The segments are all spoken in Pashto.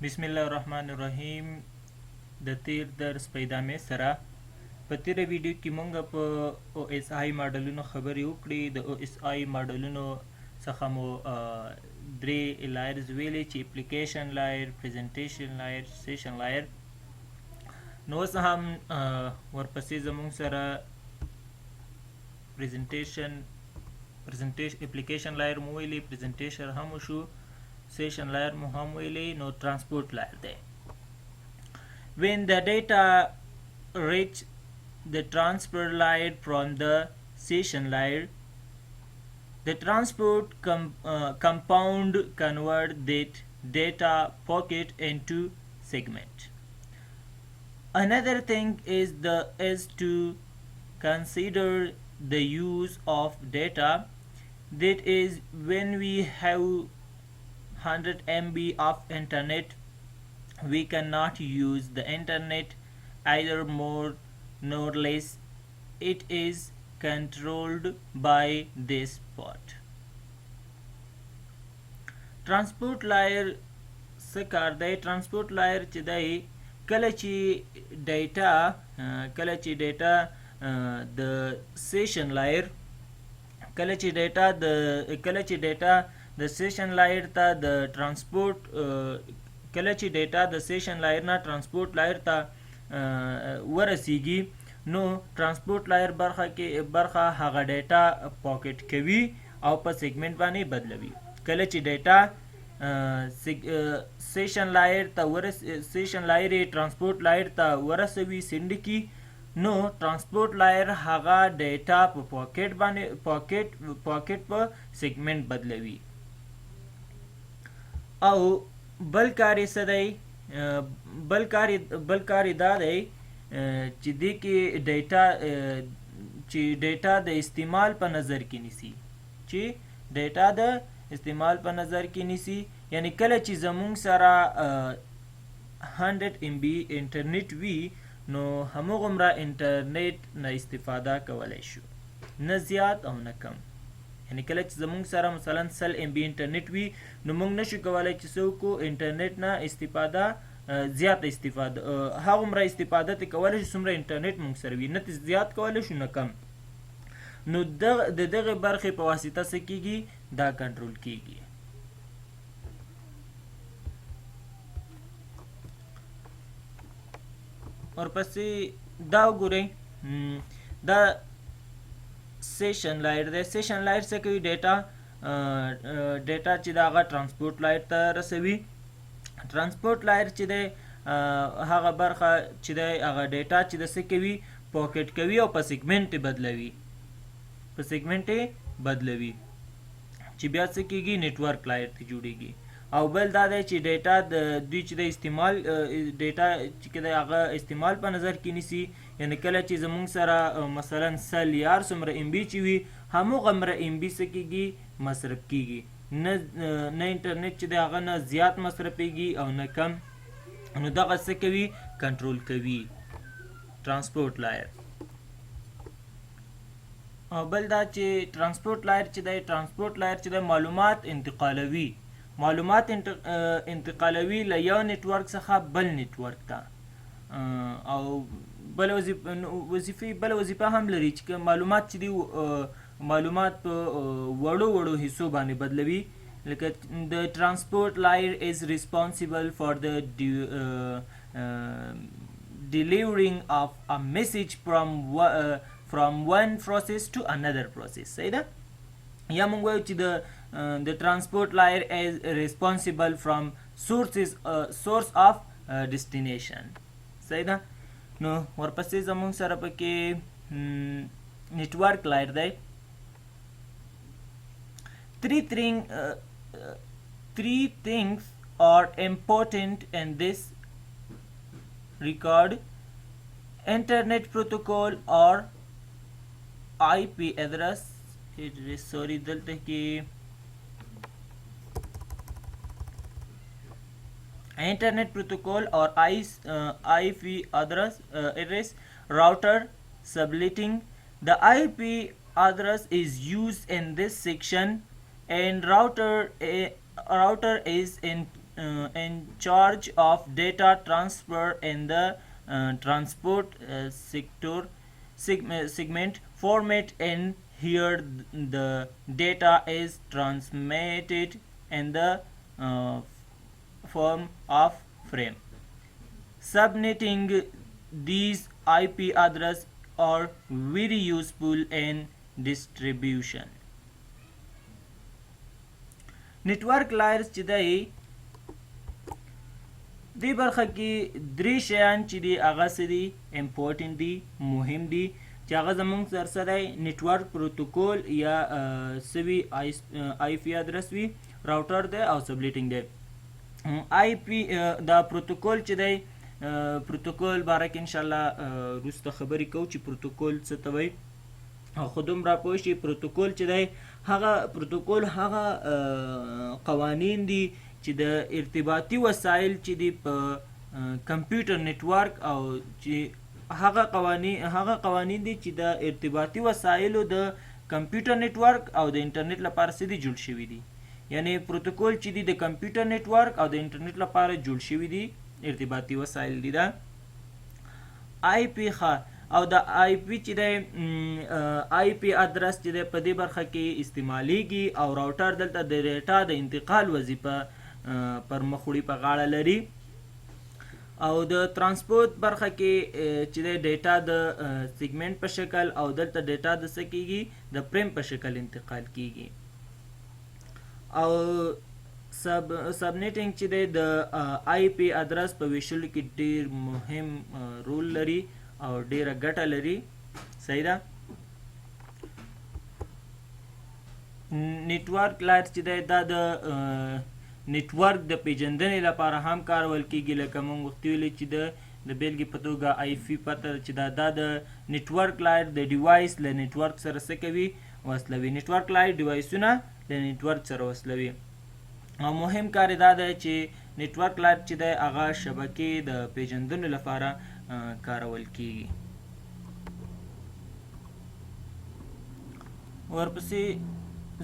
बिस्मिल्लाहिर्रहमानिर्रहीम د تیر درس پیدامه سره په تیره ویډیو کې مونږ په او اس آی ماډلونو خبرې وکړې د او اس آی ماډلونو څخه مو درې لایرز ویلې چې اپلیکیشن لایر پریزنټیشن لایر سیشن لایر نو اوس هم ورپسې زمونږ سره پریزنټیشن اپلیکیشن لایر مو ویلې پریزنټیشن هم وشو session layer mu ham wele no transport layer there. When the data reach the transport layer from the session layer, the transport compound convert that data packet into segment. Another thing is to consider the use of data. That is, when we have 100 MB of internet, we cannot use the internet either more nor less. It is controlled by this port. Transport layer څه کار دی؟ transport layer چې دی کله چې ډیټا د سیشن لایر د سیشن لایر ته د ترانسپورت کله چې ډیټا د سیشن لایر نه ترانسپورت لایر ته ورسیږي نو ترانسپورت لایر برخه هغه ډیټا پاکټ کوي او په سیګمنټ باندې بدلوي. کله چې ډیټا سیشن لایر ترانسپورت لایر ته ورسوي سند کی نو ترانسپورت لایر هغه ډیټا په پاکټ په سیګمنټ بدلوي. او بل کار یې څه دی؟ بل کار یې دا دی چې دې کې ډیټا د استعمال په نظر کې نیسي یعنی کله چې زمونږ سره 100 MB انټرنیټ وي نو همغومره انټرنیټ نه استفاده کولی شو، نه زیات او نه کم. یعنی کله چې زمونږ سره مثلا 100 MB انټرنیټ وي نو موږ نشو کولی چې څه وکړو انټرنیټ نه زیاته استفاده هغومره استفاده ترې کولی شو څومره انټرنیټ موږ سره وي، نه زیات کولی شو نه کم. نو د دغې برخې په واسطه څه کیږي؟ دا کنټرول کیږي. ورپسې دا وګورئ دا سیشن لایر دی. سیشن لایر څه کوي؟ ډیټا چې دا هغه ترانسپورت لایر ته رسوي. ترانسپورت لایر چې دی هغه برخه چې دی هغه ډیټا چې د څه کوي؟ پاکټ کوي او په سیګمنټ بدلوي چې بیا څه کیږي؟ نیټورک لایر ته جوړیږي. او بل دا دی چې ډیټا دوی چې د استعمال ډیټا چې دی هغه استعمال په نظر کې نیسي. یعنی کله چې زمونږ سره مثلا 100 یا څومره MB چې وي همغومره MB څه کیږي؟ مصرف کیږي. نه انټرنیټ چې دی هغه نه زیات مصرفیږي او نه کم. نو دغه څه کوي؟ کنټرول کوي ترانسپورت لایر. او بل دا چې ترانسپورت لایر چې دی معلومات انتقالوي له یو نیټورک څخه بل نیټورک ته. او بل وظیفه هم لري چې معلومات چې دی معلومات په وړو حصو باندې بدلوي. لکه د ترانسپورت لایر is responsible for the delivering of a message from one process to another process. صحیح ده؟ یا موږ وایو چې the transport layer is responsible from source of destination. صحیح ده؟ نو ورپسې زموږ سره پکې نیټورک لایر دی. Three things are important in this regard: internet protocol or IP address. دلته کې internet protocol or IP address, router subletting. The IP address is used in this section and router is in charge of data transfer in the transport sector segment format. In here the data is transmitted in the form of frame. Subnetting these IP address are very useful in distribution. network layers چې دی دې برخه کې درې شیان چې دي هغه څه دي امپورټنټ دي مهم دي چې هغه زموږ سره دی نیټورک پروتوکول یا سوي آی پی ادرس وي راوټر دی او سبلیټینګ دی آی پی دا پروتوکول چې دی پروتوکول باره کې انشاءالله وروسته خبرې کوو چې پروتوکول څه ته وایي خو دومره پوه شي پروتوکول چې دی هغه پروتوکول هغه قوانین دي چې د ارتباطي وسایل چې دي په کمپیوټر نیټورک او چې هغه قوانین دي چې د ارتباطي وسایلو د کمپیوټر نیټورک او د انټرنیټ لپاره څه دي جوړ شوي دي یعنی پروتوکول چې دي د کمپیوټر نیټورک او د انټرنیټ لپاره جوړ شوي دي ارتباطي وسایل دي دا آی پی او د آی پی چې دی آی پی ادرس چې دی په دې برخه کې استعمالیږي او راوټر دلته د ډیټا د انتقال وظیفه پر مخ وړي په غاړه لري او د ترانسپورت برخه کې چې دی ډیټا د سیګمنټ په شکل او دلته ډیټا د څه کیږي د فریم په شکل انتقال کیږي او سبنیټینګ چې دی د آی پی ادرس په ویشلو کې ډیر مهم رول لري او ډیره ګټه لري صحیح ده نیټورک لایر چې دی دا د نیټورک د پیژندنې لپاره هم کارول کیږي لکه موږ وختي ویلې چې د بیلګې په توګه آی پی پته چې دا د نیټورک لایر د ډیوایس له نیټورک سره څه کوي وصلوي نیټورک لایر ډیوایسونه له نیټورک سره وصلوي او مهم کار دا دی چې نیټورک لایر چې دی هغه شبکې د پیژندنې لپاره کارول کیږي ورپسې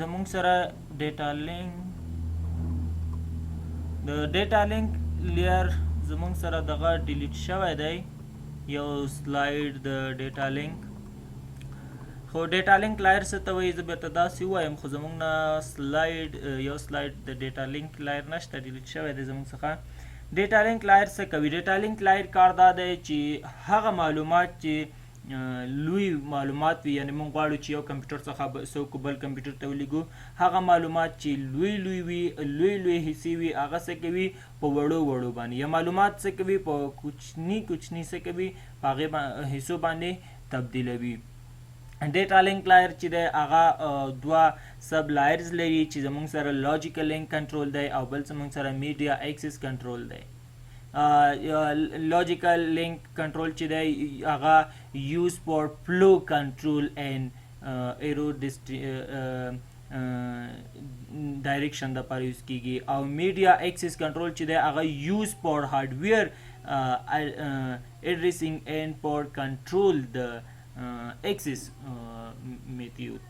زموږ سره ډیټا لینک د ډیټا لینک لیر زموږ سره دغه ډیلیټ شوی دی یو سلاید د ډیټا لینک خو ډیټا لینک لایر څه ته وایي زه بیرته داسې ووایم خو زموږ نه یو سلاید د ډیټا لینک لایر نشته ډیلیټ شوی دی زموږ څخه ډیټا لینک لایر څه کوي ډیټا لینک لایر کار دا دی چې هغه معلومات چې لوی معلومات وي یعنی موږ غواړو چې یو کمپیوټر څخه څوک بل کمپیوټر ته ولیږو هغه معلومات چې لوی وي لوی حصې وي هغه څه کوي په وړو باندې یا معلومات څه کوي په کوچني څه کوي په هغې حصو باندې تبدیلوي ډیټا لینک لایر چې دی هغه دوه سب لایرز لري چې زموږ سره لاجیکل لینک کنټرول دی او بل زموږ سره میډیا ایکسس کنټرول دی لاجیکل لینک کنټرول چې دی هغه یوز فور فلو کنټرول اینڈ ایرو ډایریکشن دپاره یوز کیږي او میډیا ایکسس کنټرول چې دی هغه یوز فور هارډویر ایډریسینګ اینڈ فور کنټرول د ایکسس میتیود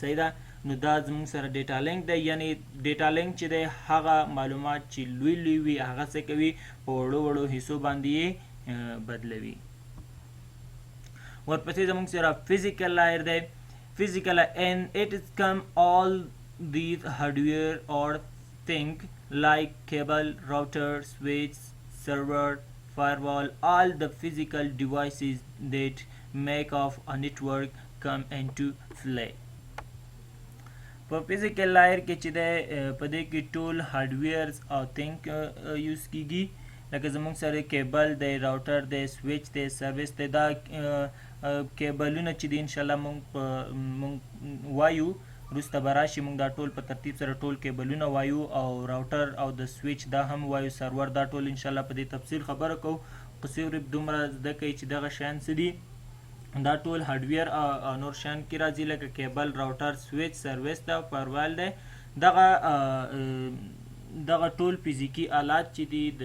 صحیح ده نو دا زموږ سره ډیټا لینک دی یعنی ډیټا لینک چې دی هغه معلومات چې لوی وي هغه څه کوي په وړو حصو باندې یې بدلوي ورپسې زموږ سره فزیکل لایر دی فزیکل and it is come all these hardware or thing like cable router switch server firewall all the physical devices that make of a network come into play په فزیکل لایر کې چې دی په دې کې ټول هارډویرز او تھنک یوز کیږي لکه زموږ سره کیبل دی راوټر دی سویچ دی سروس دی دا کیبلونه چې دي انشاءالله موږ وایو وروسته به راشي موږ دا ټول په ترتیب سره ټول کیبلونه وایو او راوټر او د سویچ دا هم وایو سرور دا ټول انشاءالله په دې تفصیل خبره کوو خو صرف دومره زده کوي چې دغه شیان څه دي دا ټول هارډویر او نور شیان کې راځي لکه کیبل راوټر سویچ سروس دی او فایروال دی دغه ټول فزیکي آلات چې دي د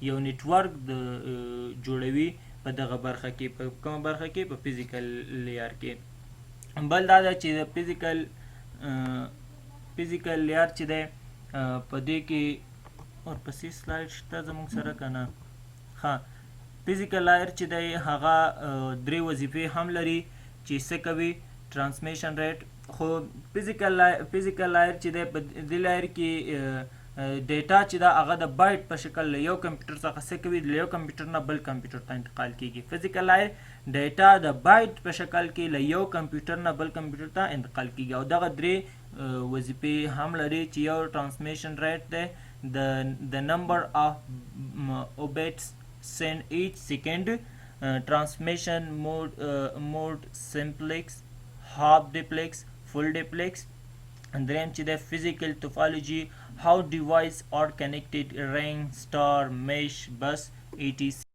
یو نیټورک د جوړوي په دغه برخه کې په کومه برخه کې په فزیکل لیار کې بل دا ده چې د فزیکل لیار چې دی په دې کې اور پسې سلایډ شته زموږ سره کنه. ها فزیکل لایر چې دی هغه درې وظیفې هم لري چې څه کوي ټرانسمیشن ریټ. خو فزیکل لایر چې دی په دې لایر کې ډیټا چې دا هغه د بایټ په شکل له یو کمپیوټر څخه څه کوي له یو کمپیوټر نه بل کمپیوټر ته انتقال کیږي. فزیکل لایر ډیټا د بایټ په شکل کې له یو کمپیوټر نه بل کمپیوټر ته انتقال کیږي او دغه درې وظیفې هم لري چې یو ټرانسمیشن ریټ دی the number of bits sent each second, transmission mode simplex, half duplex, full duplex. And then to the physical topology, how devices are connected, ring, star, mesh, bus, etc.